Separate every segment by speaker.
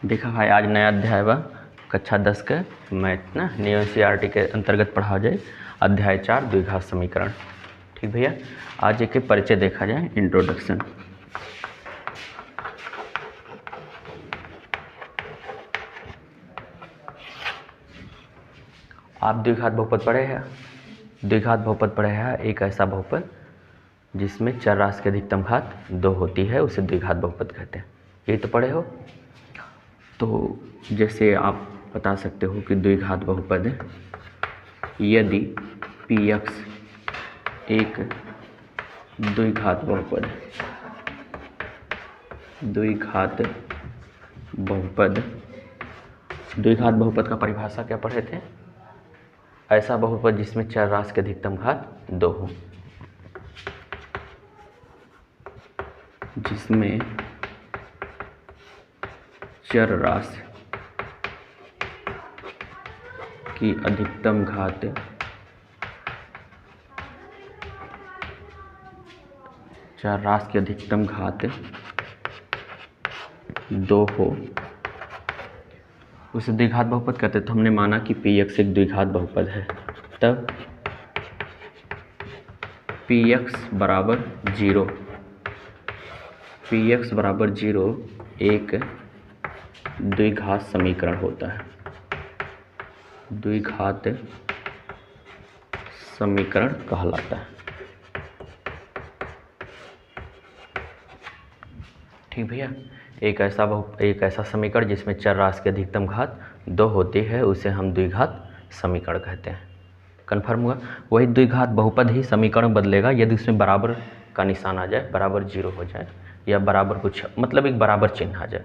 Speaker 1: देखा भाई, आज नया अध्याय बा कक्षा 10 के मैथ ना न्यू एनसीईआरटी के अंतर्गत पढ़ा जाए अध्याय 4 द्विघात समीकरण। ठीक भैया, आज एक परिचय देखा जाए, इंट्रोडक्शन। आप द्विघात बहुपद पढ़े हैं? द्विघात बहुपद पढ़े हैं, एक ऐसा बहुपद जिसमें चर राशि की अधिकतम घात 2 होती है, उसे द्विघात बहुपद कहते हैं। यही तो पढ़े हो। तो जैसे आप बता सकते हो कि द्विघात बहुपद यदि px एक द्विघात बहुपद है, द्विघात बहुपद का परिभाषा क्या पढ़े थे? ऐसा बहुपद जिसमें चर राशि की अधिकतम घात 2 हो, जिसमें चर राशि की अधिकतम घात 2 हो, उसे द्विघात बहुपद कहते। तो हमने माना कि px एक द्विघात बहुपद है, तब px बराबर 0 एक द्विघात समीकरण होता है, द्विघात समीकरण कहलाता है। ठीक भैया, एक ऐसा समीकरण जिसमें चर राशि की अधिकतम घात 2 होती है, उसे हम द्विघात समीकरण कहते हैं। कन्फर्म हुआ? वही द्विघात बहुपद ही समीकरण बदलेगा यदि उसमें बराबर का निशान आ जाए, बराबर 0 हो जाए, या बराबर कुछ मतलब एक बराबर चिन्ह आ जाए,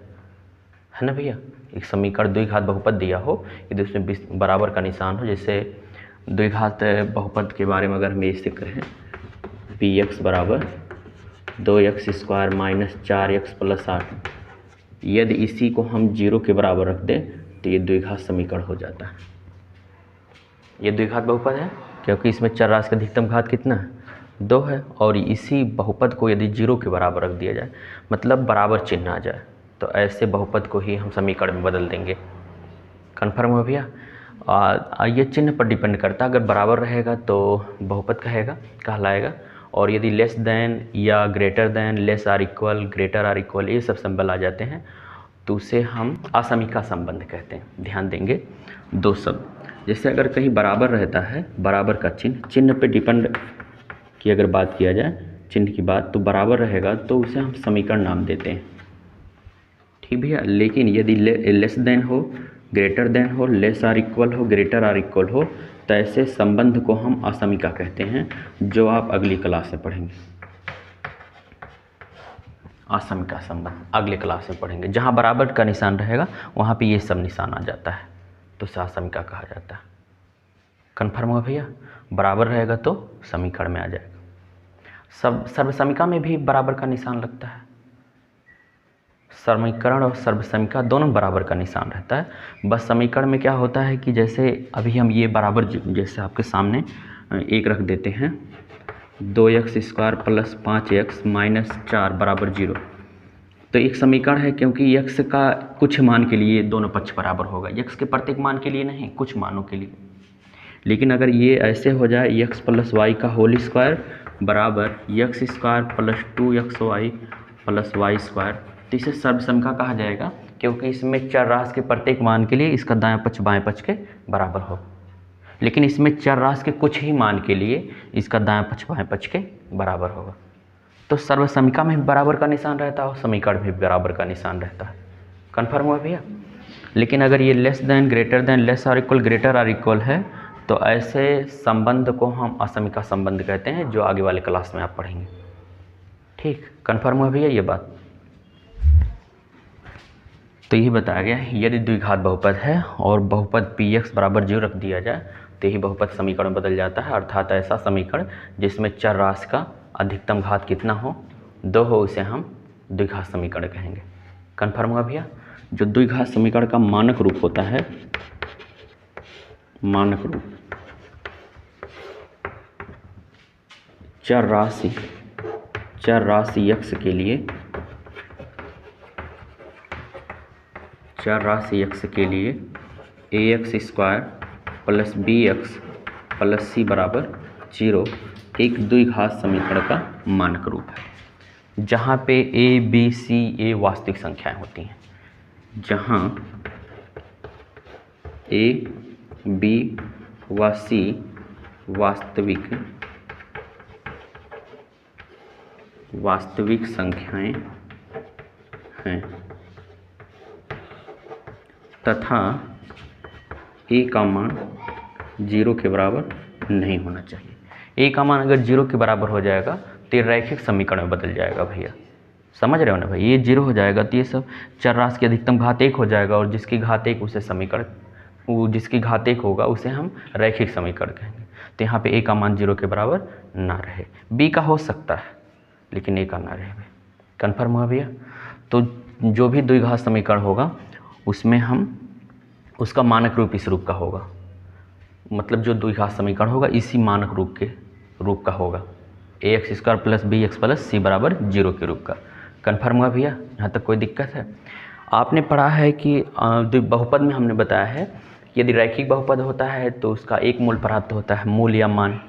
Speaker 1: है ना भैया। एक समीकरण द्विघात बहुपद दिया हो, यदि उसमें बराबर का निशान हो। जैसे द्विघात बहुपद के बारे में अगर हम ये सीख रहे हैं, px बराबर 2x square minus 4x plus 8, यदि इसी को हम 0 के बराबर रख दें तो ये द्विघात समीकरण हो जाता है। ये द्विघात बहुपद है क्योंकि इसमें चर राशि का अधिकतम घात कितना है? 2 है, और इसी बहुपद को यदि 0 के बराबर रख दिया जाए, मतलब बराबर चिन्ह आ जाए, तो ऐसे बहुपद को ही हम समीकरण में बदल देंगे। कन्फर्म हो भैया? ये चिन्ह पर डिपेंड करता है। अगर बराबर रहेगा तो बहुपद कहलाएगा, और यदि लेस देन या greater than, less or equal, greater or equal, ये सब सिंबल आ जाते हैं तो उसे हम असमीका संबंध कहते हैं। ध्यान देंगे दो शब्द। जैसे अगर कहीं बराबर रहता है, बराबर का चिन्ह पे डिपेंड की अगर बात किया जाए, चिन्ह की बात, तो बराबर रहेगा तो उसे हम समीकरण नाम देते हैं। ठीक भैया। लेकिन यदि लेस देन हो, ग्रेटर देन हो, लेस आर इक्वल हो, ग्रेटर आर इक्वल हो, तो ऐसे संबंध को हम असमीका कहते हैं, जो आप अगली क्लास में पढ़ेंगे। असमीका संबंध अगले क्लास में पढ़ेंगे। जहाँ बराबर का निशान रहेगा वहाँ पे ये सब निशान आ जाता है, तो उसे असमीका कहा जाता है। कन्फर्म हुआ भैया? बराबर रहेगा तो समीकरण में आ जाएगा। सर्वसमीका में भी बराबर का निशान लगता है। समीकरण और सर्वसमीका दोनों बराबर का निशान रहता है। बस समीकरण में क्या होता है कि जैसे अभी हम ये बराबर, जैसे आपके सामने एक रख देते हैं, 2x square plus 5x minus 4 बराबर 0, तो एक समीकरण है क्योंकि x का कुछ मान के लिए दोनों पक्ष बराबर होगा, x के प्रत्येक मान के लिए नहीं, कुछ मानों के लिए। लेकिन अगर ये ऐसे हो जाए, x प्लस वाई का होल स्क्वायर बराबर x square plus 2xy plus Y square, तो इसे सर्वसमीका कहा जाएगा, क्योंकि इसमें चर राशि के प्रत्येक मान के लिए इसका दायां पक्ष बाएं पक्ष के बराबर हो। लेकिन इसमें चर राशि के कुछ ही मान के लिए इसका दायां पक्ष बाएं पक्ष के बराबर होगा। तो सर्वसमीका में भी बराबर का निशान रहता है, समीकरण में भी बराबर का निशान रहता है। कन्फर्म हुआ भैया? लेकिन अगर ये less than, greater than, less or equal, greater or equal है, तो ऐसे संबंध को हम असमीका संबंध कहते हैं, जो आगे वाले क्लास में आप पढ़ेंगे। ठीक, कन्फर्म हुआ भैया ये बात? तो यही बताया गया, यदि द्विघात बहुपद है और बहुपद px बराबर 0 रख दिया जाए तो यही बहुपद समीकरण बदल जाता है। अर्थात ऐसा समीकरण जिसमें चर राशि का अधिकतम घात कितना हो? 2 हो, उसे हम द्विघात समीकरण कहेंगे। कन्फर्म हुआ भैया? जो द्विघात समीकरण का मानक रूप होता है, मानक रूप चर राशि x के लिए चर राशि x के लिए ax² plus bx plus c बराबर 0 एक द्विघात समीकरण का मानक रूप है, जहाँ पे a, b, c, a वास्तविक संख्याएं होती हैं, जहाँ a, b व c वास्तविक संख्याएं हैं तथा a का मान 0 के बराबर नहीं होना चाहिए। a का मान अगर 0 के बराबर हो जाएगा तो ये रैखिक समीकरण में बदल जाएगा भैया, समझ रहे हो ना भाई। ये 0 हो जाएगा तो ये सब चर राशि की अधिकतम घात 1 हो जाएगा, और जिसकी घात 1 उसे समीकरण, जिसकी घात 1 होगा उसे हम रैखिक समीकरण कहेंगे। तो यहाँ पे a का मान 0 के बराबर ना रहे, b का हो सकता है लेकिन a का ना रहे। कन्फर्म हुआ भैया। तो जो भी द्विघात समीकरण होगा उसमें हम उसका मानक रूप इस रूप का होगा, मतलब जो द्विघात समीकरण होगा इसी मानक रूप का होगा, ax² plus bx plus c बराबर 0 के रूप का। कन्फर्म हुआ भैया, यहाँ तक कोई दिक्कत है? आपने पढ़ा है कि बहुपद में हमने बताया है कि यदि रैखिक बहुपद होता है तो उसका एक मूल प्राप्त होता है, मूल या मान।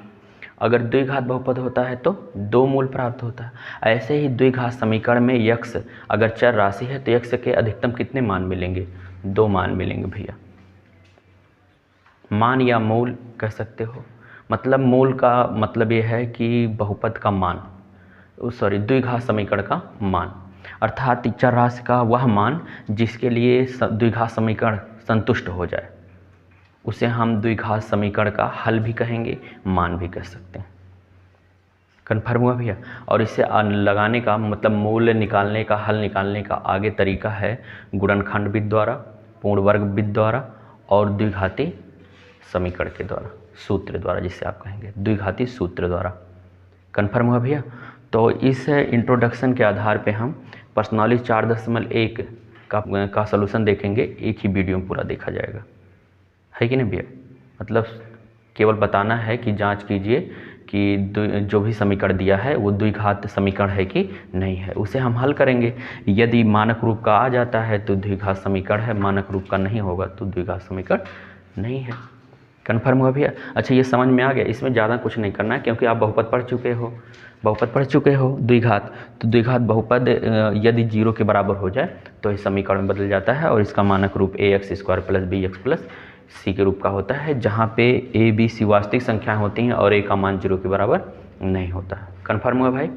Speaker 1: अगर द्विघात बहुपद होता है तो 2 मूल प्राप्त होता है। ऐसे ही द्विघात समीकरण में x अगर चर राशि है तो x के अधिकतम कितने मान मिलेंगे? 2 मान मिलेंगे भैया। मान या मूल कह सकते हो, मतलब मूल का मतलब ये है कि बहुपद का मान, द्विघात समीकरण का मान, अर्थात चर राशि का वह मान जिसके लिए द्विघात समीकरण संतुष्ट हो जाए, उसे हम द्विघात समीकरण का हल भी कहेंगे, मान भी कह सकते हैं। कन्फर्म हुआ भैया। और इसे लगाने का मतलब मूल्य निकालने का, हल निकालने का आगे तरीका है गुणनखंड विधि द्वारा, पूर्ण वर्ग विधि द्वारा और द्विघाती समीकरण के द्वारा, सूत्र द्वारा, जिसे आप कहेंगे द्विघाती सूत्र द्वारा। कन्फर्म हुआ भैया। तो इस इंट्रोडक्शन के आधार पे हम पर्सनॉलिटी 4.1 का सलूशन देखेंगे, एक ही वीडियो में पूरा देखा जाएगा, है कि नहीं भैया। मतलब केवल बताना है कि जांच कीजिए कि जो भी समीकरण दिया है वो द्विघात समीकरण है कि नहीं है, उसे हम हल करेंगे। यदि मानक रूप का आ जाता है तो द्विघात समीकरण है, मानक रूप का नहीं होगा तो द्विघात समीकरण नहीं है। कन्फर्म हुआ भैया। अच्छा, ये समझ में आ गया। इसमें ज़्यादा कुछ नहीं करना है क्योंकि आप बहुपद पढ़ चुके हो द्विघात। तो द्विघात बहुपद यदि 0 के बराबर हो जाए तो इस समीकरण में बदल जाता है और इसका मानक रूप ax² plus bx plus c के रूप का होता है, जहाँ पे a, b, c वास्तविक संख्याएं होती हैं और a का मान 0 के बराबर नहीं होता है। कन्फर्म हुआ भाई।